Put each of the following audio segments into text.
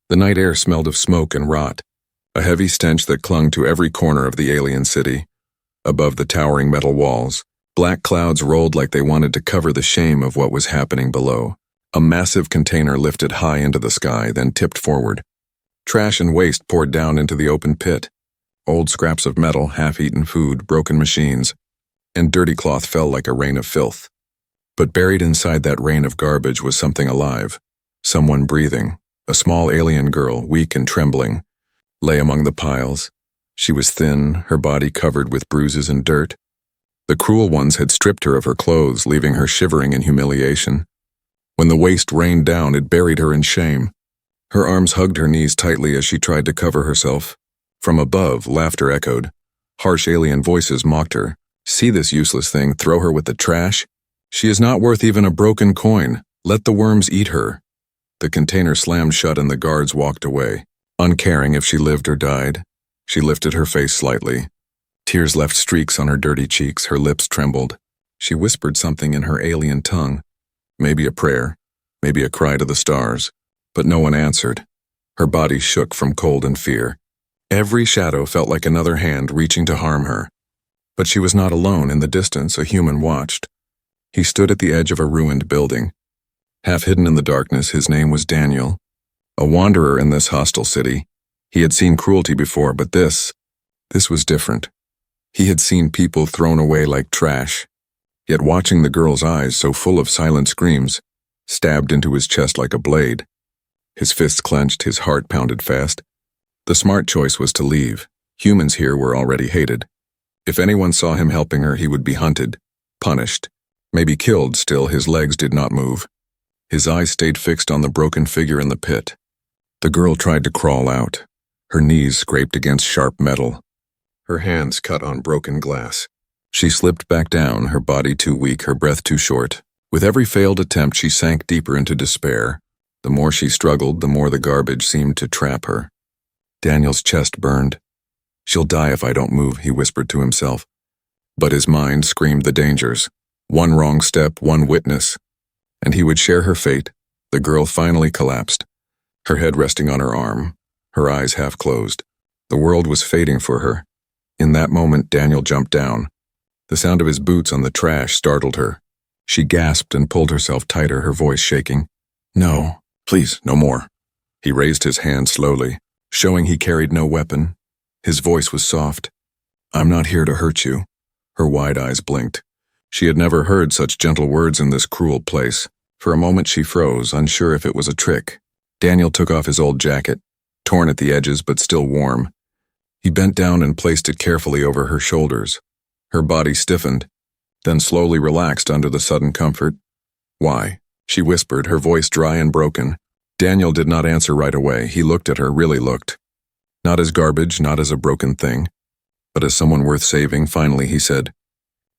The night air smelled of smoke and rot, a heavy stench that clung to every corner of the alien city. Above the towering metal walls, black clouds rolled like they wanted to cover the shame of what was happening below. A massive container lifted high into the sky, then tipped forward. Trash and waste poured down into the open pit. Old scraps of metal, half-eaten food, broken machines, and dirty cloth fell like a rain of filth. But buried inside that rain of garbage was something alive, someone breathing. A small alien girl, weak and trembling, lay among the piles. She was thin, her body covered with bruises and dirt. The cruel ones had stripped her of her clothes, leaving her shivering in humiliation. When the waste rained down, it buried her in shame. Her arms hugged her knees tightly as she tried to cover herself. From above, laughter echoed. Harsh alien voices mocked her. "See this useless thing, throw her with the trash? She is not worth even a broken coin. Let the worms eat her." The container slammed shut and the guards walked away. Uncaring if she lived or died, she lifted her face slightly. Tears left streaks on her dirty cheeks, her lips trembled. She whispered something in her alien tongue. Maybe a prayer, maybe a cry to the stars, but no one answered. Her body shook from cold and fear. Every shadow felt like another hand reaching to harm her. But she was not alone. In the distance, a human watched. He stood at the edge of a ruined building. Half hidden in the darkness, his name was Daniel. A wanderer in this hostile city. He had seen cruelty before, but this was different. He had seen people thrown away like trash. Yet watching the girl's eyes, so full of silent screams, stabbed into his chest like a blade. His fists clenched, his heart pounded fast. The smart choice was to leave. Humans here were already hated. If anyone saw him helping her, he would be hunted, punished, maybe killed. Still, his legs did not move. His eyes stayed fixed on the broken figure in the pit. The girl tried to crawl out. Her knees scraped against sharp metal. Her hands cut on broken glass. She slipped back down, her body too weak, her breath too short. With every failed attempt, she sank deeper into despair. The more she struggled, the more the garbage seemed to trap her. Daniel's chest burned. "She'll die if I don't move," he whispered to himself. But his mind screamed the dangers. One wrong step, one witness, and he would share her fate. The girl finally collapsed, her head resting on her arm, her eyes half closed. The world was fading for her. In that moment, Daniel jumped down. The sound of his boots on the trash startled her. She gasped and pulled herself tighter, her voice shaking. "No, please, no more." He raised his hand slowly, showing he carried no weapon. His voice was soft. "I'm not here to hurt you." Her wide eyes blinked. She had never heard such gentle words in this cruel place. For a moment she froze, unsure if it was a trick. Daniel took off his old jacket, torn at the edges but still warm. He bent down and placed it carefully over her shoulders. Her body stiffened, then slowly relaxed under the sudden comfort. "Why?" she whispered, her voice dry and broken. Daniel did not answer right away. He looked at her, really looked. Not as garbage, not as a broken thing, but as someone worth saving. Finally, he said,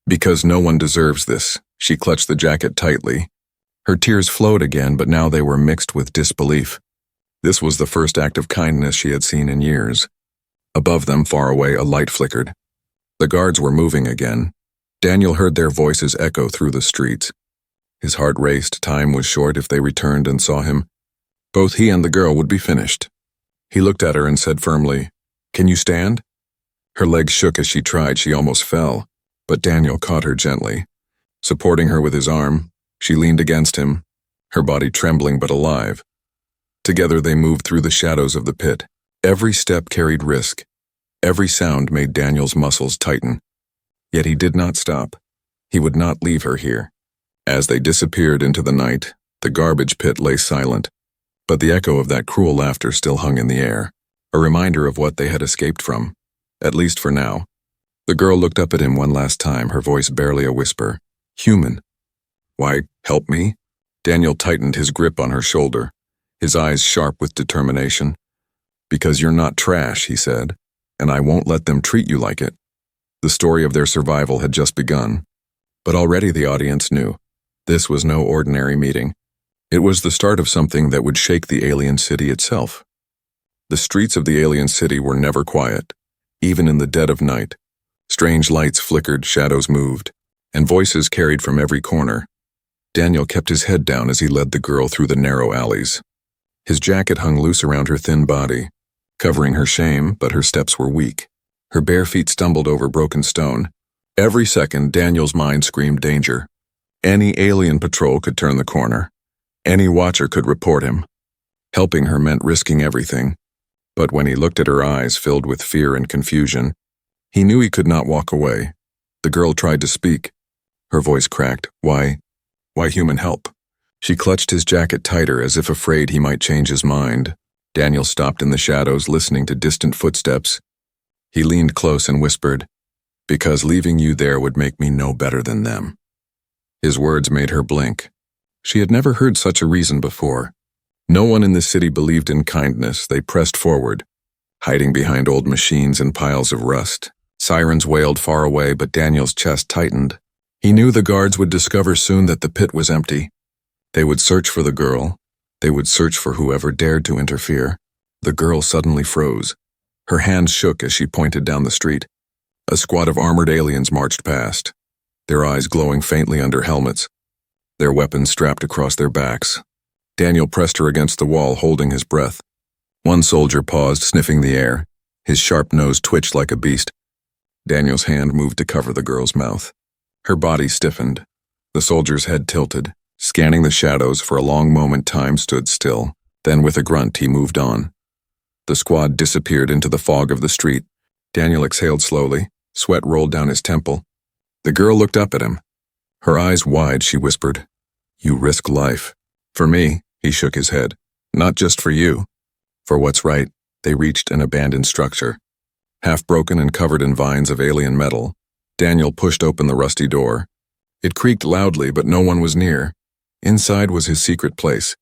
"Because no one deserves this." She clutched the jacket tightly. Her tears flowed again, but now they were mixed with disbelief. This was the first act of kindness she had seen in years. Above them, far away, a light flickered. The guards were moving again. Daniel heard their voices echo through the streets. His heart raced. Time was short. If they returned and saw him, both he and the girl would be finished. He looked at her and said firmly, "Can you stand?" Her legs shook as she tried. She almost fell, but Daniel caught her gently. Supporting her with his arm, she leaned against him, her body trembling but alive. Together they moved through the shadows of the pit. Every step carried risk. Every sound made Daniel's muscles tighten. Yet he did not stop. He would not leave her here. As they disappeared into the night, the garbage pit lay silent, but the echo of that cruel laughter still hung in the air, a reminder of what they had escaped from, at least for now. The girl looked up at him one last time, her voice barely a whisper. "Human." "Why, help me?" Daniel tightened his grip on her shoulder, his eyes sharp with determination. "Because you're not trash," he said, "and I won't let them treat you like it." The story of their survival had just begun, but already the audience knew. This was no ordinary meeting. It was the start of something that would shake the alien city itself. The streets of the alien city were never quiet, even in the dead of night. Strange lights flickered, shadows moved, and voices carried from every corner. Daniel kept his head down as he led the girl through the narrow alleys. His jacket hung loose around her thin body, covering her shame, but her steps were weak. Her bare feet stumbled over broken stone. Every second, Daniel's mind screamed danger. Any alien patrol could turn the corner. Any watcher could report him. Helping her meant risking everything. But when he looked at her eyes filled with fear and confusion, he knew he could not walk away. The girl tried to speak. Her voice cracked. Why human help? She clutched his jacket tighter as if afraid he might change his mind. Daniel stopped in the shadows, listening to distant footsteps. He leaned close and whispered, "Because leaving you there would make me no better than them." His words made her blink. She had never heard such a reason before. No one in the city believed in kindness. They pressed forward, hiding behind old machines and piles of rust. Sirens wailed far away, but Daniel's chest tightened. He knew the guards would discover soon that the pit was empty. They would search for the girl. They would search for whoever dared to interfere. The girl suddenly froze. Her hands shook as she pointed down the street. A squad of armored aliens marched past, their eyes glowing faintly under helmets, their weapons strapped across their backs. Daniel pressed her against the wall, holding his breath. One soldier paused, sniffing the air. His sharp nose twitched like a beast. Daniel's hand moved to cover the girl's mouth. Her body stiffened. The soldier's head tilted. Scanning the shadows for a long moment, time stood still. Then with a grunt, he moved on. The squad disappeared into the fog of the street. Daniel exhaled slowly. Sweat rolled down his temple. The girl looked up at him. Her eyes wide, she whispered, "You risk life." "For me," he shook his head. "Not just for you. For what's right." They reached an abandoned structure. Half broken and covered in vines of alien metal, Daniel pushed open the rusty door. It creaked loudly, but no one was near. Inside was his secret place,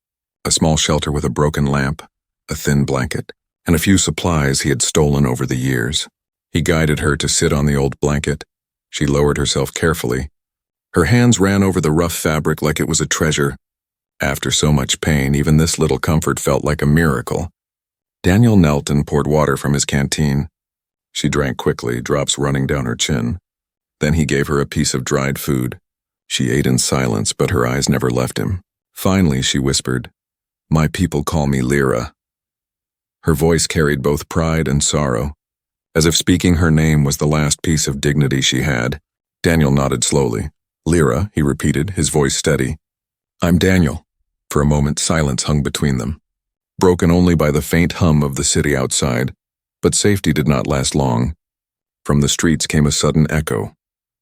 a small shelter with a broken lamp, a thin blanket, and a few supplies he had stolen over the years. He guided her to sit on the old blanket. She lowered herself carefully. Her hands ran over the rough fabric like it was a treasure. After so much pain, even this little comfort felt like a miracle. Daniel knelt and poured water from his canteen. She drank quickly, drops running down her chin. Then he gave her a piece of dried food. She ate in silence, but her eyes never left him. Finally, she whispered, "My people call me Lyra." Her voice carried both pride and sorrow, as if speaking her name was the last piece of dignity she had. Daniel nodded slowly. "Lyra," he repeated, his voice steady. "I'm Daniel." For a moment, silence hung between them, broken only by the faint hum of the city outside. But safety did not last long. From the streets came a sudden echo,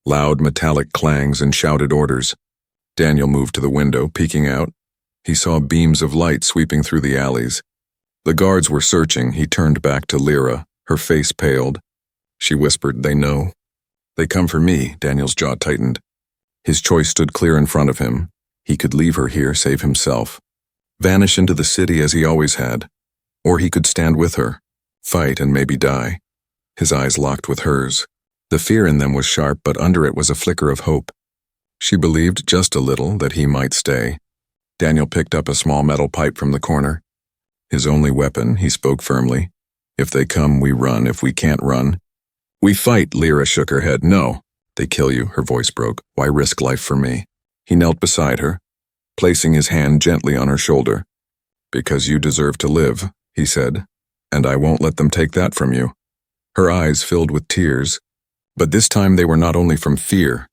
loud metallic clangs and shouted orders. Daniel moved to the window, peeking out. He saw beams of light sweeping through the alleys. The guards were searching. He turned back to Lyra. Her face paled. She whispered, "They know." "They come for me." Daniel's jaw tightened. His choice stood clear in front of him. He could leave her here, save himself, vanish into the city as he always had, or he could stand with her, fight and maybe die. His eyes locked with hers. The fear in them was sharp, but under it was a flicker of hope. She believed just a little that he might stay. Daniel picked up a small metal pipe from the corner. His only weapon, he spoke firmly. "If they come, we run. If we can't run, we fight." Lyra shook her head. "No, they kill you." Her voice broke. "Why risk life for me?" He knelt beside her, placing his hand gently on her shoulder. "Because you deserve to live," he said, "and I won't let them take that from you." Her eyes filled with tears, but this time they were not only from fear.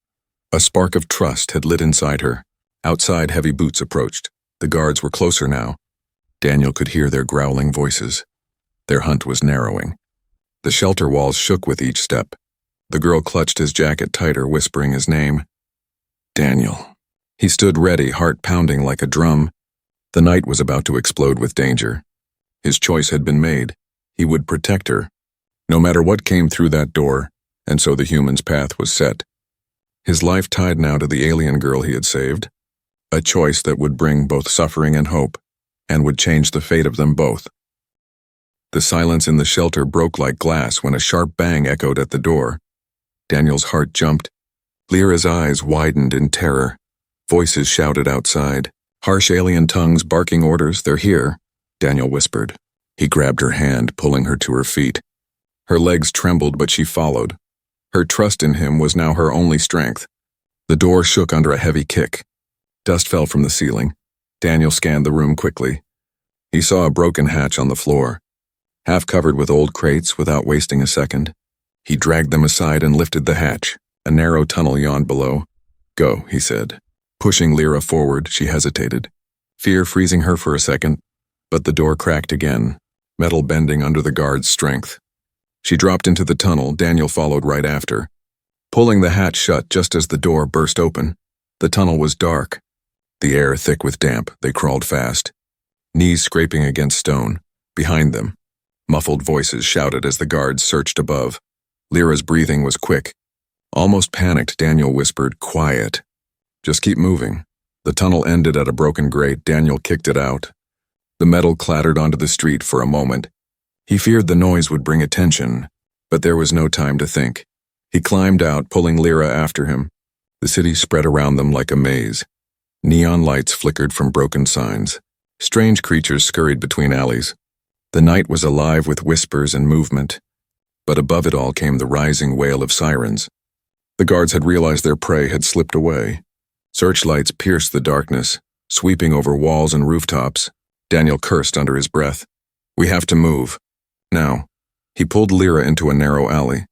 A spark of trust had lit inside her. Outside, heavy boots approached. The guards were closer now. Daniel could hear their growling voices. Their hunt was narrowing. The shelter walls shook with each step. The girl clutched his jacket tighter, whispering his name. "Daniel." He stood ready, heart pounding like a drum. The night was about to explode with danger. His choice had been made. He would protect her, no matter what came through that door, and so the human's path was set. His life tied now to the alien girl he had saved, a choice that would bring both suffering and hope, and would change the fate of them both. The silence in the shelter broke like glass when a sharp bang echoed at the door. Daniel's heart jumped. Lyra's eyes widened in terror. Voices shouted outside. Harsh alien tongues barking orders. "They're here," Daniel whispered. He grabbed her hand, pulling her to her feet. Her legs trembled, but she followed. Her trust in him was now her only strength. The door shook under a heavy kick. Dust fell from the ceiling. Daniel scanned the room quickly. He saw a broken hatch on the floor, half covered with old crates. Without wasting a second, he dragged them aside and lifted the hatch. A narrow tunnel yawned below. "Go," he said. Pushing Lyra forward, she hesitated, fear freezing her for a second, but the door cracked again, metal bending under the guard's strength. She dropped into the tunnel. Daniel followed right after, pulling the hatch shut just as the door burst open. The tunnel was dark, the air thick with damp. They crawled fast, knees scraping against stone. Behind them, muffled voices shouted as the guards searched above. Lyra's breathing was quick. Almost panicked, Daniel whispered, "Quiet. Just keep moving." The tunnel ended at a broken grate. Daniel kicked it out. The metal clattered onto the street for a moment. He feared the noise would bring attention, but there was no time to think. He climbed out, pulling Lyra after him. The city spread around them like a maze. Neon lights flickered from broken signs. Strange creatures scurried between alleys. The night was alive with whispers and movement, but above it all came the rising wail of sirens. The guards had realized their prey had slipped away. Searchlights pierced the darkness, sweeping over walls and rooftops. Daniel cursed under his breath. "We have to move. Now." He pulled Lyra into a narrow alley.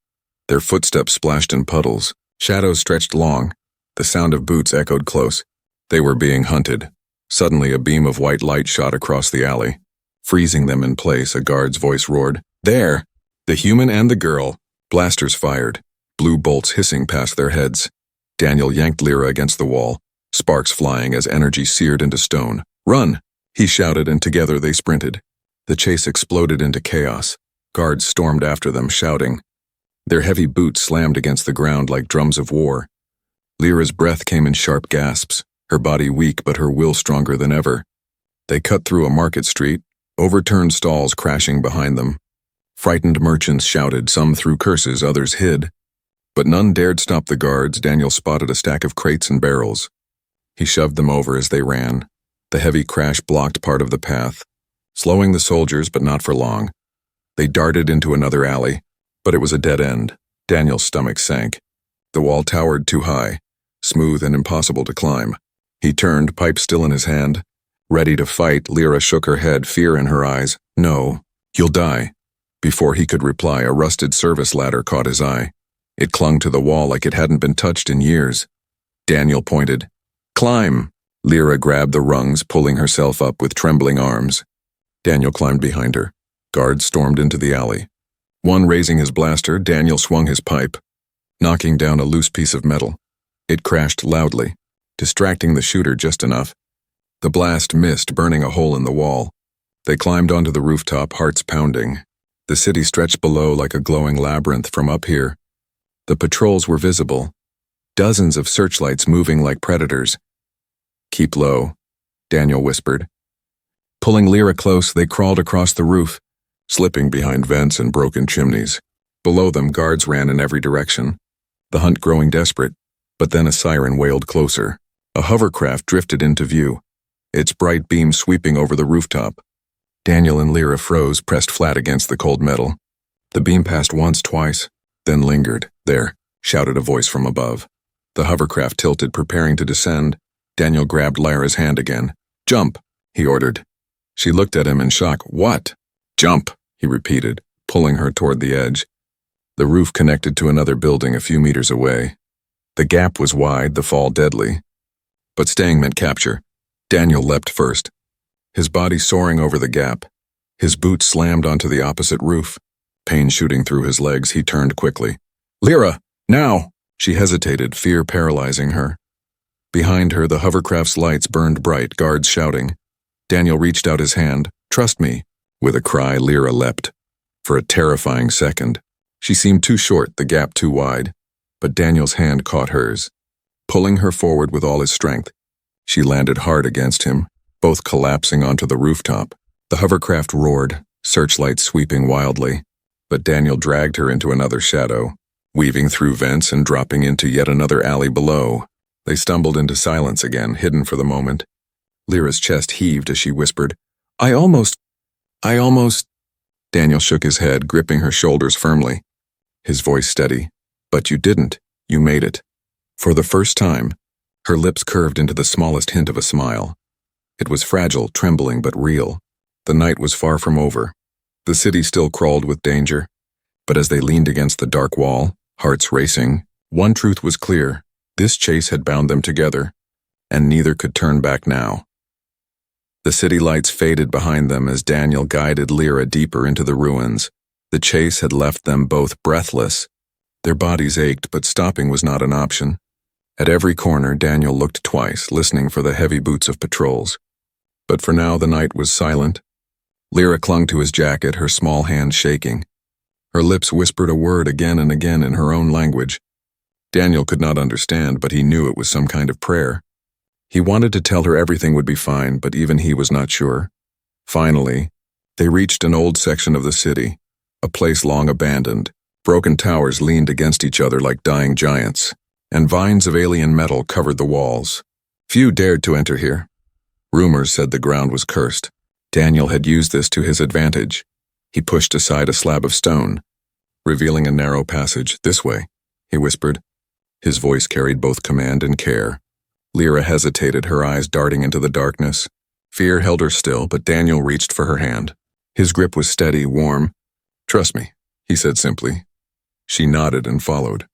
Their footsteps splashed in puddles. Shadows stretched long. The sound of boots echoed close. They were being hunted. Suddenly, a beam of white light shot across the alley. Freezing them in place, a guard's voice roared, "There! The human and the girl." Blasters fired, blue bolts hissing past their heads. Daniel yanked Lyra against the wall, sparks flying as energy seared into stone. "Run!" he shouted, and together they sprinted. The chase exploded into chaos. Guards stormed after them, shouting. Their heavy boots slammed against the ground like drums of war. Lyra's breath came in sharp gasps, her body weak but her will stronger than ever. They cut through a market street, overturned stalls crashing behind them. Frightened merchants shouted, some threw curses, others hid. But none dared stop the guards. Daniel spotted a stack of crates and barrels. He shoved them over as they ran. The heavy crash blocked part of the path, slowing the soldiers, but not for long. They darted into another alley, but it was a dead end. Daniel's stomach sank. The wall towered too high, smooth and impossible to climb. He turned, pipe still in his hand, ready to fight. Lyra shook her head, fear in her eyes. "No, you'll die." Before he could reply, a rusted service ladder caught his eye. It clung to the wall like it hadn't been touched in years. Daniel pointed. "Climb!" Lyra grabbed the rungs, pulling herself up with trembling arms. Daniel climbed behind her. Guards stormed into the alley. One raising his blaster, Daniel swung his pipe, knocking down a loose piece of metal. It crashed loudly, distracting the shooter just enough. The blast missed, burning a hole in the wall. They climbed onto the rooftop, hearts pounding. The city stretched below like a glowing labyrinth from up here. The patrols were visible, dozens of searchlights moving like predators. "Keep low," Daniel whispered. Pulling Lyra close, they crawled across the roof, slipping behind vents and broken chimneys. Below them, guards ran in every direction, the hunt growing desperate. But then a siren wailed closer. A hovercraft drifted into view, its bright beam sweeping over the rooftop. Daniel and Lyra froze, pressed flat against the cold metal. The beam passed once, twice, then lingered. "There," shouted a voice from above. The hovercraft tilted, preparing to descend. Daniel grabbed Lyra's hand again. "Jump," he ordered. She looked at him in shock. "What?" "Jump," he repeated, pulling her toward the edge. The roof connected to another building a few meters away. The gap was wide, the fall deadly. But staying meant capture. Daniel leapt first, his body soaring over the gap. His boots slammed onto the opposite roof. Pain shooting through his legs, he turned quickly. "Lyra, now!" She hesitated, fear paralyzing her. Behind her, the hovercraft's lights burned bright, guards shouting. Daniel reached out his hand. "Trust me." With a cry, Lyra leapt. For a terrifying second, she seemed too short, the gap too wide. But Daniel's hand caught hers, pulling her forward with all his strength. She landed hard against him, both collapsing onto the rooftop. The hovercraft roared, searchlights sweeping wildly. But Daniel dragged her into another shadow, weaving through vents and dropping into yet another alley below. They stumbled into silence again, hidden for the moment. Lyra's chest heaved as she whispered, I almost... Daniel shook his head, gripping her shoulders firmly. His voice steady. "But you didn't. You made it." For the first time, her lips curved into the smallest hint of a smile. It was fragile, trembling, but real. The night was far from over. The city still crawled with danger. But as they leaned against the dark wall, hearts racing, one truth was clear. This chase had bound them together, and neither could turn back now. The city lights faded behind them as Daniel guided Lyra deeper into the ruins. The chase had left them both breathless. Their bodies ached, but stopping was not an option. At every corner, Daniel looked twice, listening for the heavy boots of patrols. But for now, the night was silent. Lyra clung to his jacket, her small hands shaking. Her lips whispered a word again and again in her own language. Daniel could not understand, but he knew it was some kind of prayer. He wanted to tell her everything would be fine, but even he was not sure. Finally, they reached an old section of the city, a place long abandoned. Broken towers leaned against each other like dying giants, and vines of alien metal covered the walls. Few dared to enter here. Rumors said the ground was cursed. Daniel had used this to his advantage. He pushed aside a slab of stone, revealing a narrow passage. "This way," he whispered. His voice carried both command and care. Lyra hesitated, her eyes darting into the darkness. Fear held her still, but Daniel reached for her hand. His grip was steady, warm. "Trust me," he said simply. She nodded and followed.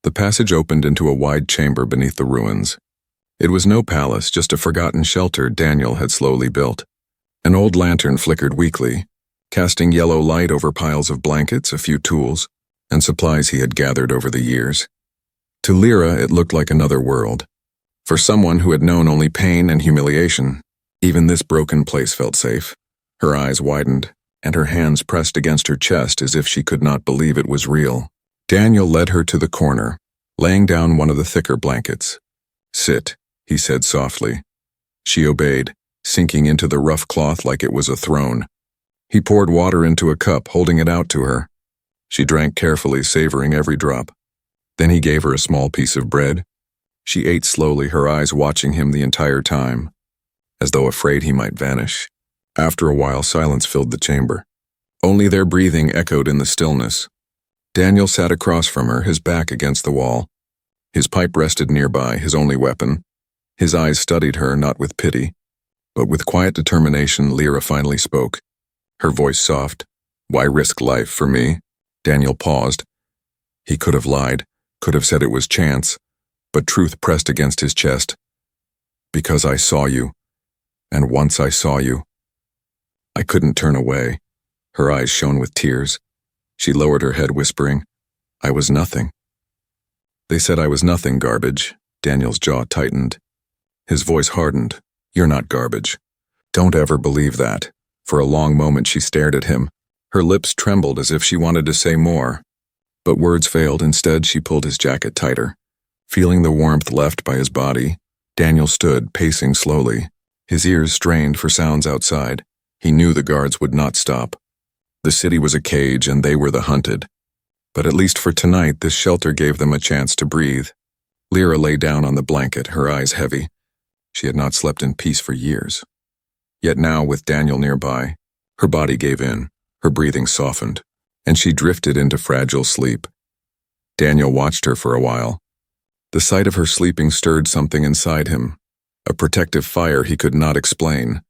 The passage opened into a wide chamber beneath the ruins. It was no palace, just a forgotten shelter Daniel had slowly built. An old lantern flickered weakly, casting yellow light over piles of blankets, a few tools, and supplies he had gathered over the years. To Lyra, it looked like another world. For someone who had known only pain and humiliation, even this broken place felt safe. Her eyes widened, and her hands pressed against her chest as if she could not believe it was real. Daniel led her to the corner, laying down one of the thicker blankets. "Sit," he said softly. She obeyed, sinking into the rough cloth like it was a throne. He poured water into a cup, holding it out to her. She drank carefully, savoring every drop. Then he gave her a small piece of bread. She ate slowly, her eyes watching him the entire time, as though afraid he might vanish. After a while, silence filled the chamber. Only their breathing echoed in the stillness. Daniel sat across from her, his back against the wall. His pipe rested nearby, his only weapon. His eyes studied her, not with pity, but with quiet determination. Lyra finally spoke, her voice soft. "Why risk life for me?" Daniel paused. He could have lied, could have said it was chance, but truth pressed against his chest. "Because I saw you, and once I saw you, I couldn't turn away." Her eyes shone with tears. She lowered her head, whispering, "I was nothing." "They said I was nothing, garbage." Daniel's jaw tightened. His voice hardened. "You're not garbage. Don't ever believe that." For a long moment she stared at him. Her lips trembled as if she wanted to say more, but words failed. Instead, she pulled his jacket tighter. Feeling the warmth left by his body, Daniel stood, pacing slowly. His ears strained for sounds outside. He knew the guards would not stop. The city was a cage and they were the hunted. But at least for tonight, this shelter gave them a chance to breathe. Lyra lay down on the blanket, her eyes heavy. She had not slept in peace for years. Yet now, with Daniel nearby, her body gave in, her breathing softened, and she drifted into fragile sleep. Daniel watched her for a while. The sight of her sleeping stirred something inside him, a protective fire he could not explain.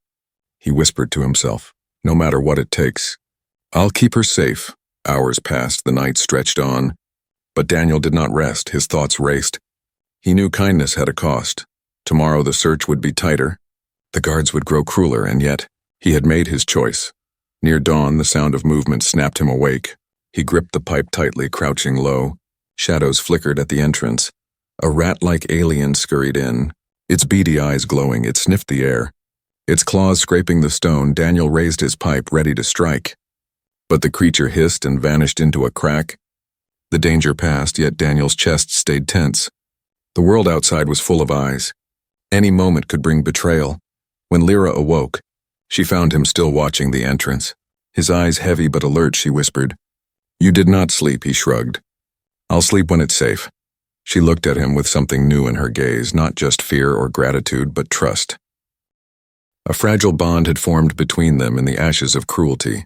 He whispered to himself, "No matter what it takes, I'll keep her safe." Hours passed, the night stretched on, but Daniel did not rest. His thoughts raced. He knew kindness had a cost. Tomorrow the search would be tighter. The guards would grow crueler, and yet he had made his choice. Near dawn, the sound of movement snapped him awake. He gripped the pipe tightly, crouching low. Shadows flickered at the entrance. A rat-like alien scurried in, its beady eyes glowing. It sniffed the air, its claws scraping the stone. Daniel raised his pipe, ready to strike. But the creature hissed and vanished into a crack. The danger passed, yet Daniel's chest stayed tense. The world outside was full of eyes. Any moment could bring betrayal. When Lyra awoke, she found him still watching the entrance. His eyes heavy but alert, she whispered. "You did not sleep," he shrugged. "I'll sleep when it's safe." She looked at him with something new in her gaze, not just fear or gratitude, but trust. A fragile bond had formed between them in the ashes of cruelty.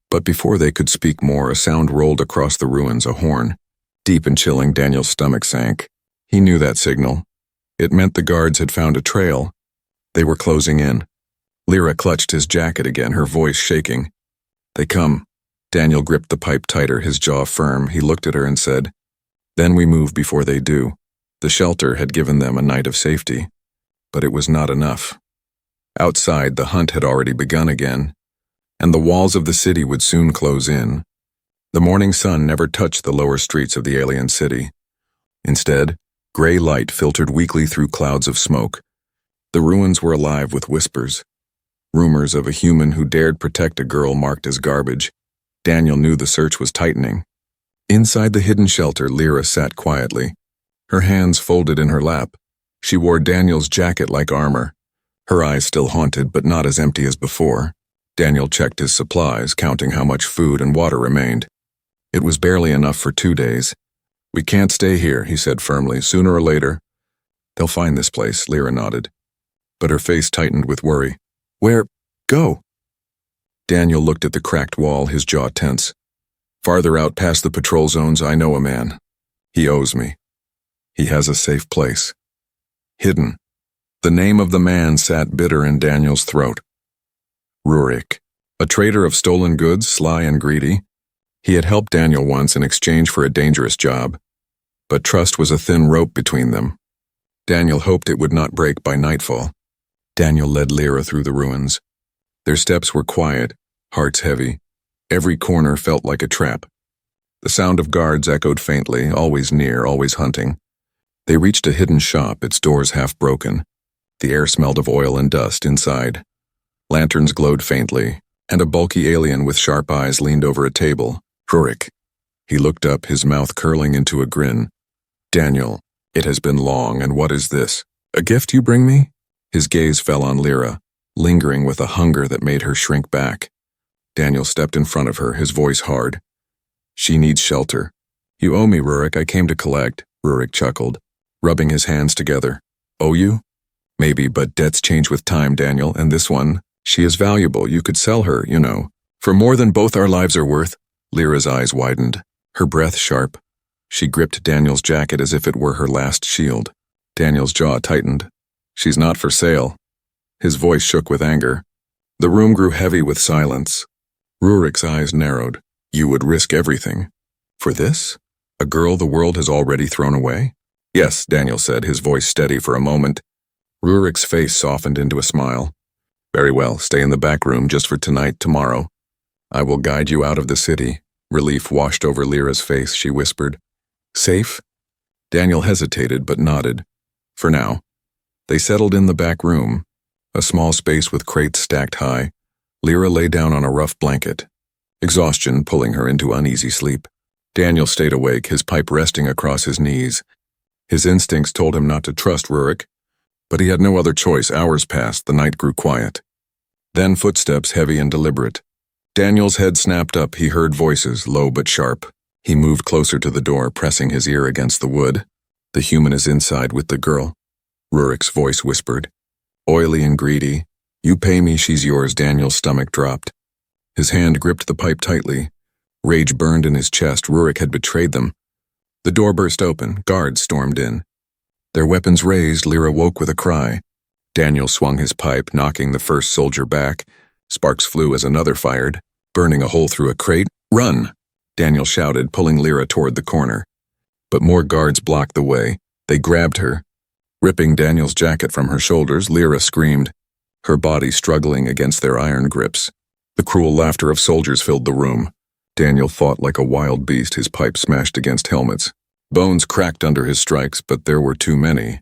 But before they could speak more, a sound rolled across the ruins, a horn. Deep and chilling, Daniel's stomach sank. He knew that signal. It meant the guards had found a trail. They were closing in. Lyra clutched his jacket again, her voice shaking. They come. Daniel gripped the pipe tighter, his jaw firm. He looked at her and said, "Then we move before they do." The shelter had given them a night of safety, but it was not enough. Outside, the hunt had already begun again, and the walls of the city would soon close in. The morning sun never touched the lower streets of the alien city. Instead, gray light filtered weakly through clouds of smoke. The ruins were alive with whispers. Rumors of a human who dared protect a girl marked as garbage. Daniel knew the search was tightening. Inside the hidden shelter, Lyra sat quietly, her hands folded in her lap. She wore Daniel's jacket like armor, her eyes still haunted but not as empty as before. Daniel checked his supplies, counting how much food and water remained. It was barely enough for 2 days. "We can't stay here," he said firmly. "Sooner or later." "They'll find this place," Lyra nodded. But her face tightened with worry. "Where? Go." Daniel looked at the cracked wall, his jaw tense. "Farther out past the patrol zones, I know a man. He owes me. He has a safe place. Hidden." The name of the man sat bitter in Daniel's throat. Rurik, a trader of stolen goods, sly and greedy. He had helped Daniel once in exchange for a dangerous job, but trust was a thin rope between them. Daniel hoped it would not break by nightfall. Daniel led Lyra through the ruins. Their steps were quiet, hearts heavy. Every corner felt like a trap. The sound of guards echoed faintly, always near, always hunting. They reached a hidden shop, its doors half broken. The air smelled of oil and dust inside. Lanterns glowed faintly, and a bulky alien with sharp eyes leaned over a table. "Rurik." He looked up, his mouth curling into a grin. "Daniel, it has been long, and what is this? A gift you bring me?" His gaze fell on Lyra, lingering with a hunger that made her shrink back. Daniel stepped in front of her, his voice hard. "She needs shelter." "You owe me, Rurik. I came to collect." Rurik chuckled, rubbing his hands together. "Owe you?" "Maybe, but debts change with time, Daniel, and this one, she is valuable. You could sell her, you know, for more than both our lives are worth." Lyra's eyes widened, her breath sharp. She gripped Daniel's jacket as if it were her last shield. Daniel's jaw tightened. "She's not for sale." His voice shook with anger. The room grew heavy with silence. Rurik's eyes narrowed. "You would risk everything. For this? A girl the world has already thrown away?" "Yes," Daniel said, his voice steady for a moment. Rurik's face softened into a smile. "Very well, stay in the back room just for tonight. Tomorrow, I will guide you out of the city." Relief washed over Lyra's face, she whispered. "Safe?" Daniel hesitated but nodded. "For now." They settled in the back room, a small space with crates stacked high. Lyra lay down on a rough blanket, exhaustion pulling her into uneasy sleep. Daniel stayed awake, his pipe resting across his knees. His instincts told him not to trust Rurik, but he had no other choice. Hours passed, the night grew quiet. Then footsteps, heavy and deliberate. Daniel's head snapped up, he heard voices, low but sharp. He moved closer to the door, pressing his ear against the wood. "The human is inside with the girl," Rurik's voice whispered. "Oily and greedy. You pay me, she's yours." Daniel's stomach dropped. His hand gripped the pipe tightly. Rage burned in his chest. Rurik had betrayed them. The door burst open. Guards stormed in. Their weapons raised, Lyra woke with a cry. Daniel swung his pipe, knocking the first soldier back. Sparks flew as another fired, burning a hole through a crate. "Run!" Daniel shouted, pulling Lyra toward the corner. But more guards blocked the way. They grabbed her. Ripping Daniel's jacket from her shoulders, Lyra screamed, her body struggling against their iron grips. The cruel laughter of soldiers filled the room. Daniel fought like a wild beast, his pipe smashed against helmets. Bones cracked under his strikes, but there were too many.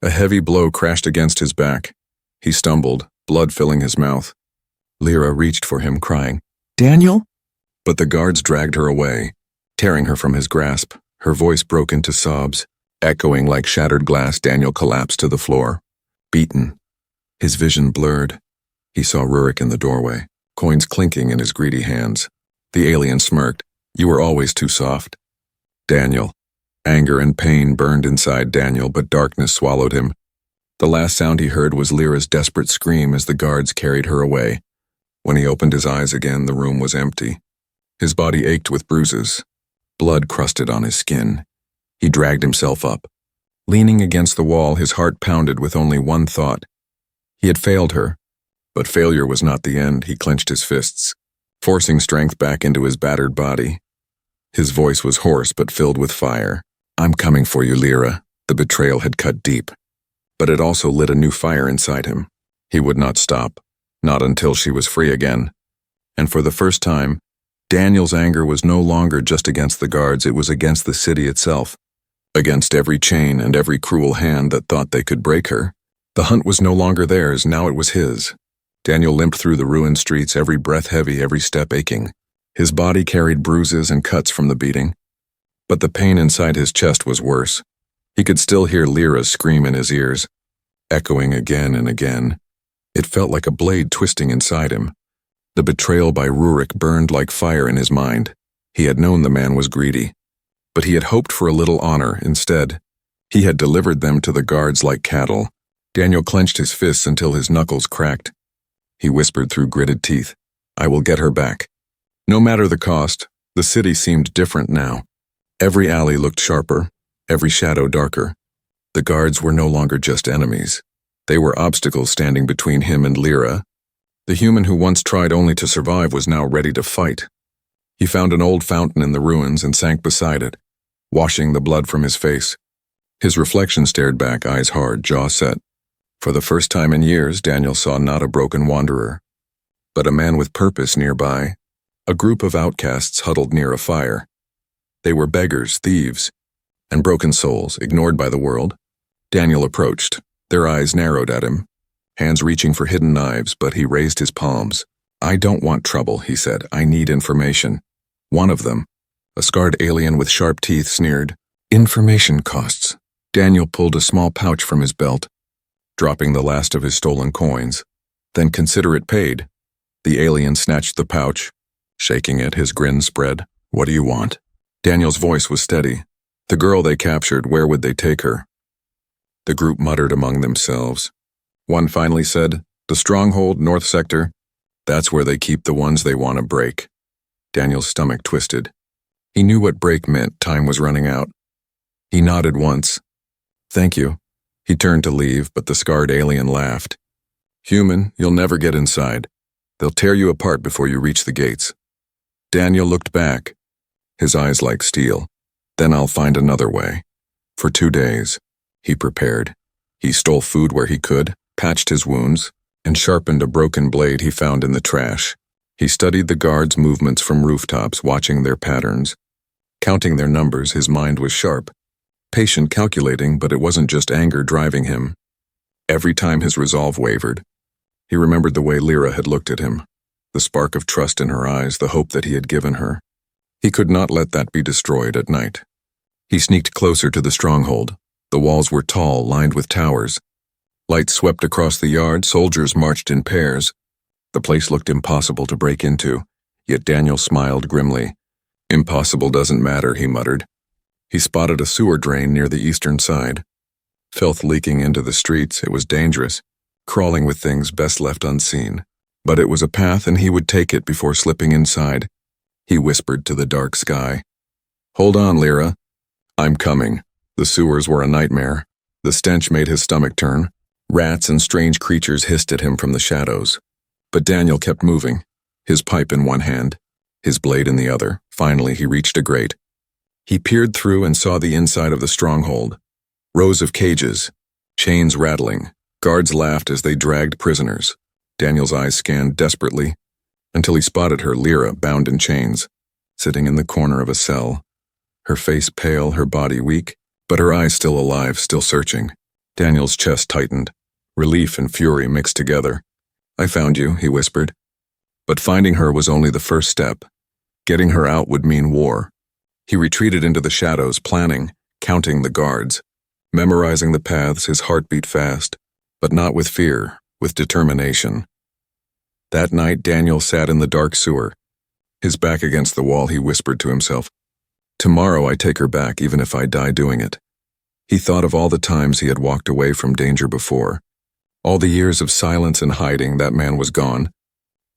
A heavy blow crashed against his back. He stumbled, blood filling his mouth. Lyra reached for him, crying, "Daniel?" But the guards dragged her away, tearing her from his grasp. Her voice broke into sobs. Echoing like shattered glass, Daniel collapsed to the floor, beaten. His vision blurred. He saw Rurik in the doorway, coins clinking in his greedy hands. The alien smirked. "You were always too soft." "Daniel." Anger and pain burned inside Daniel, but darkness swallowed him. The last sound he heard was Lyra's desperate scream as the guards carried her away. When he opened his eyes again, the room was empty. His body ached with bruises. Blood crusted on his skin. He dragged himself up. Leaning against the wall, his heart pounded with only one thought. He had failed her. But failure was not the end. He clenched his fists, forcing strength back into his battered body. His voice was hoarse but filled with fire. "I'm coming for you, Lyra." The betrayal had cut deep, but it also lit a new fire inside him. He would not stop, not until she was free again. And for the first time, Daniel's anger was no longer just against the guards, it was against the city itself, against every chain and every cruel hand that thought they could break her. The hunt was no longer theirs, now it was his. Daniel limped through the ruined streets, every breath heavy, every step aching. His body carried bruises and cuts from the beating, but the pain inside his chest was worse. He could still hear Lyra's scream in his ears, echoing again and again. It felt like a blade twisting inside him. The betrayal by Rurik burned like fire in his mind. He had known the man was greedy, but he had hoped for a little honor instead. He had delivered them to the guards like cattle. Daniel clenched his fists until his knuckles cracked. He whispered through gritted teeth, "I will get her back." No matter the cost, the city seemed different now. Every alley looked sharper, every shadow darker. The guards were no longer just enemies. They were obstacles standing between him and Lyra. The human who once tried only to survive was now ready to fight. He found an old fountain in the ruins and sank beside it, washing the blood from his face. His reflection stared back, eyes hard, jaw set. For the first time in years, Daniel saw not a broken wanderer, but a man with purpose nearby. A group of outcasts huddled near a fire. They were beggars, thieves, and broken souls, ignored by the world. Daniel approached, their eyes narrowed at him, hands reaching for hidden knives, but he raised his palms. "I don't want trouble," he said. "I need information." One of them, a scarred alien with sharp teeth, sneered. "Information costs." Daniel pulled a small pouch from his belt, dropping the last of his stolen coins. "Then consider it paid." The alien snatched the pouch, shaking it, his grin spread. "What do you want?" Daniel's voice was steady. "The girl they captured, where would they take her?" The group muttered among themselves. One finally said, "The stronghold, North Sector. That's where they keep the ones they want to break." Daniel's stomach twisted. He knew what break meant. Time was running out. He nodded once. "Thank you." He turned to leave, but the scarred alien laughed. "Human, you'll never get inside. They'll tear you apart before you reach the gates." Daniel looked back, his eyes like steel. "Then I'll find another way." For 2 days, he prepared. He stole food where he could, patched his wounds, and sharpened a broken blade he found in the trash. He studied the guards' movements from rooftops, watching their patterns. Counting their numbers, his mind was sharp. Patient, calculating, but it wasn't just anger driving him. Every time his resolve wavered, he remembered the way Lyra had looked at him, the spark of trust in her eyes, the hope that he had given her. He could not let that be destroyed at night. He sneaked closer to the stronghold. The walls were tall, lined with towers. Lights swept across the yard, soldiers marched in pairs. The place looked impossible to break into, yet Daniel smiled grimly. "Impossible doesn't matter," he muttered. He spotted a sewer drain near the eastern side. Filth leaking into the streets, it was dangerous, crawling with things best left unseen. But it was a path and he would take it before slipping inside. He whispered to the dark sky. "Hold on, Lyra. I'm coming." The sewers were a nightmare. The stench made his stomach turn. Rats and strange creatures hissed at him from the shadows. But Daniel kept moving, his pipe in one hand, his blade in the other. Finally, he reached a grate. He peered through and saw the inside of the stronghold. Rows of cages, chains rattling. Guards laughed as they dragged prisoners. Daniel's eyes scanned desperately until he spotted her, Lyra, bound in chains, sitting in the corner of a cell. Her face pale, her body weak, but her eyes still alive, still searching. Daniel's chest tightened. Relief and fury mixed together. "I found you," he whispered. But finding her was only the first step. Getting her out would mean war. He retreated into the shadows, planning, counting the guards, memorizing the paths, his heart beat fast, but not with fear, with determination. That night, Daniel sat in the dark sewer. His back against the wall, he whispered to himself, "Tomorrow I take her back, even if I die doing it." He thought of all the times he had walked away from danger before. All the years of silence and hiding, that man was gone.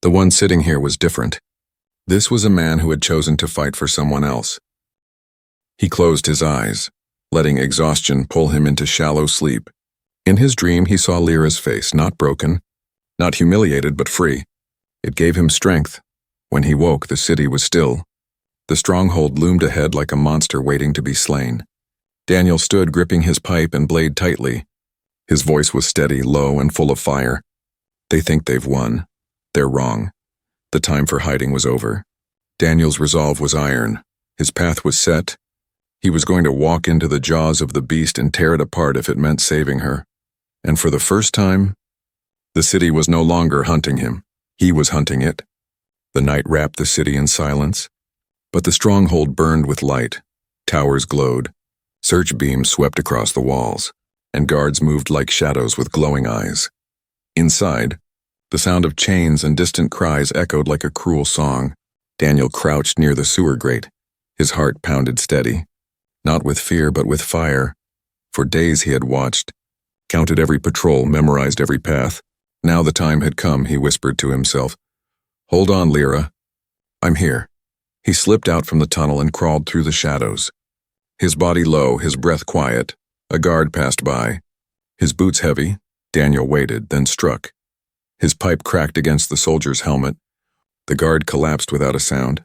The one sitting here was different. This was a man who had chosen to fight for someone else. He closed his eyes, letting exhaustion pull him into shallow sleep. In his dream, he saw Lyra's face, not broken, Not humiliated, but free. It gave him strength. When he woke, the city was still. The stronghold loomed ahead like a monster waiting to be slain. Daniel stood gripping his pipe and blade tightly. His voice was steady, low, and full of fire. They think they've won. They're wrong. The time for hiding was over. Daniel's resolve was iron. His path was set. He was going to walk into the jaws of the beast and tear it apart if it meant saving her. And for the first time, the city was no longer hunting him. He was hunting it. The night wrapped the city in silence, but the stronghold burned with light. Towers glowed. Search beams swept across the walls, and guards moved like shadows with glowing eyes. Inside, the sound of chains and distant cries echoed like a cruel song. Daniel crouched near the sewer grate. His heart pounded steady, not with fear but with fire. For days he had watched, counted every patrol, memorized every path. Now the time had come, he whispered to himself. Hold on, Lyra. I'm here. He slipped out from the tunnel and crawled through the shadows. His body low, his breath quiet. A guard passed by. His boots heavy. Daniel waited, then struck. His pipe cracked against the soldier's helmet. The guard collapsed without a sound.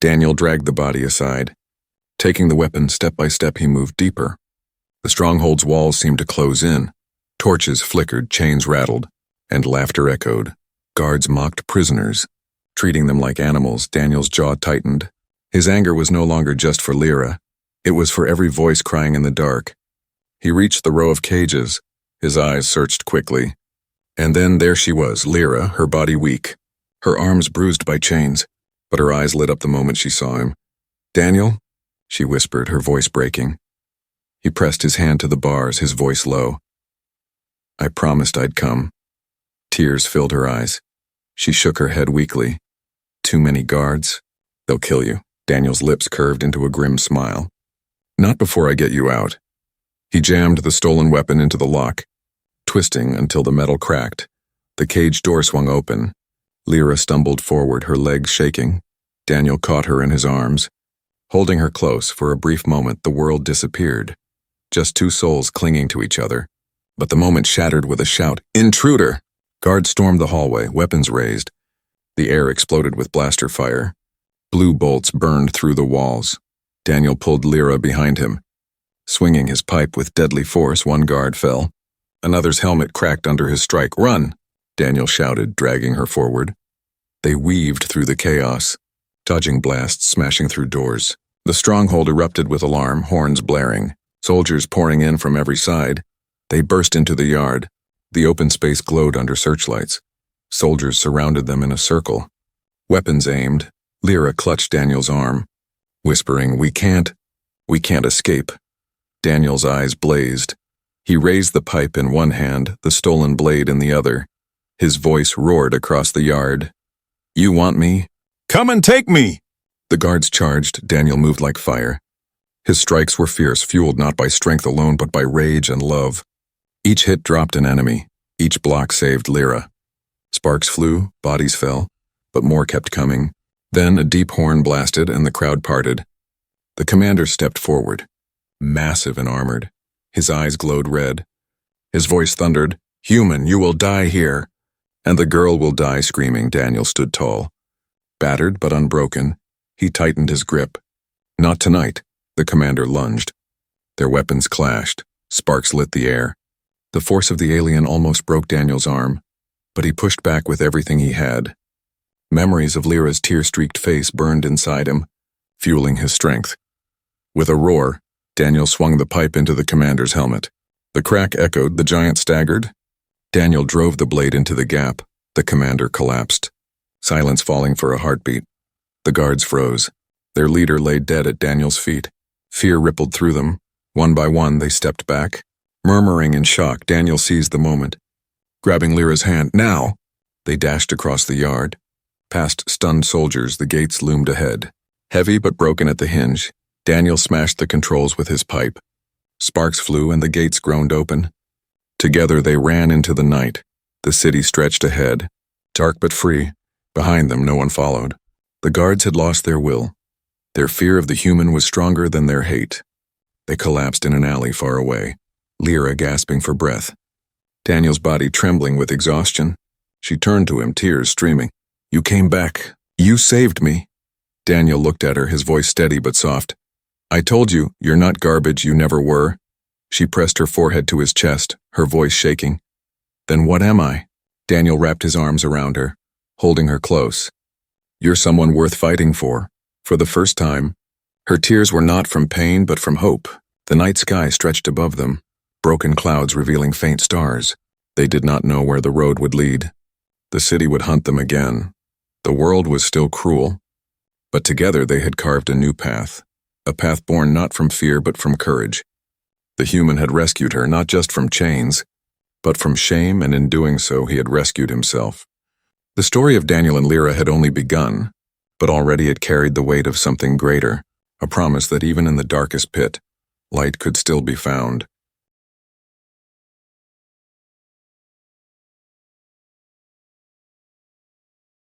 Daniel dragged the body aside. Taking the weapon step by step, he moved deeper. The stronghold's walls seemed to close in. Torches flickered, chains rattled, and laughter echoed. Guards mocked prisoners, treating them like animals. Daniel's jaw tightened. His anger was no longer just for Lyra. It was for every voice crying in the dark. He reached the row of cages. His eyes searched quickly. And then there she was, Lyra, her body weak, her arms bruised by chains, but her eyes lit up the moment she saw him. Daniel, she whispered, her voice breaking. He pressed his hand to the bars, his voice low. I promised I'd come. Tears filled her eyes. She shook her head weakly. Too many guards. They'll kill you. Daniel's lips curved into a grim smile. Not before I get you out. He jammed the stolen weapon into the lock, twisting until the metal cracked. The cage door swung open. Lyra stumbled forward, her legs shaking. Daniel caught her in his arms. Holding her close, for a brief moment, the world disappeared. Just two souls clinging to each other. But the moment shattered with a shout, Intruder! Guards stormed the hallway, weapons raised. The air exploded with blaster fire. Blue bolts burned through the walls. Daniel pulled Lyra behind him. Swinging his pipe with deadly force, one guard fell. Another's helmet cracked under his strike. Run! Daniel shouted, dragging her forward. They weaved through the chaos, dodging blasts, smashing through doors. The stronghold erupted with alarm, horns blaring, soldiers pouring in from every side. They burst into the yard. The open space glowed under searchlights. Soldiers surrounded them in a circle. Weapons aimed. Lyra clutched Daniel's arm, whispering, We can't escape. Daniel's eyes blazed. He raised the pipe in one hand, the stolen blade in the other. His voice roared across the yard. You want me? Come and take me! The guards charged. Daniel moved like fire. His strikes were fierce, fueled not by strength alone, but by rage and love. Each hit dropped an enemy. Each block saved Lyra. Sparks flew, bodies fell, but more kept coming. Then a deep horn blasted and the crowd parted. The commander stepped forward, massive and armored. His eyes glowed red. His voice thundered, Human, you will die here. And the girl will die screaming. Daniel stood tall. Battered but unbroken, he tightened his grip. Not tonight, the commander lunged. Their weapons clashed. Sparks lit the air. The force of the alien almost broke Daniel's arm, but he pushed back with everything he had. Memories of Lyra's tear-streaked face burned inside him, fueling his strength. With a roar, Daniel swung the pipe into the commander's helmet. The crack echoed, the giant staggered. Daniel drove the blade into the gap. The commander collapsed. Silence falling for a heartbeat. The guards froze. Their leader lay dead at Daniel's feet. Fear rippled through them. One by one, they stepped back. Murmuring in shock, Daniel seized the moment. Grabbing Lyra's hand, now! They dashed across the yard. Past stunned soldiers, the gates loomed ahead. Heavy but broken at the hinge, Daniel smashed the controls with his pipe. Sparks flew and the gates groaned open. Together they ran into the night. The city stretched ahead, dark but free. Behind them, no one followed. The guards had lost their will. Their fear of the human was stronger than their hate. They collapsed in an alley far away, Lyra gasping for breath. Daniel's body trembling with exhaustion. She turned to him, tears streaming. "You came back. You saved me." Daniel looked at her, his voice steady but soft. "I told you, you're not garbage, you never were." She pressed her forehead to his chest, her voice shaking. "Then what am I?" Daniel wrapped his arms around her, holding her close. "You're someone worth fighting for." For the first time, her tears were not from pain but from hope. The night sky stretched above them, broken clouds revealing faint stars. They did not know where the road would lead. The city would hunt them again. The world was still cruel. But together they had carved a new path, a path born not from fear but from courage. The human had rescued her not just from chains, but from shame, and in doing so he had rescued himself. The story of Daniel and Lyra had only begun, but already it carried the weight of something greater, a promise that even in the darkest pit, light could still be found.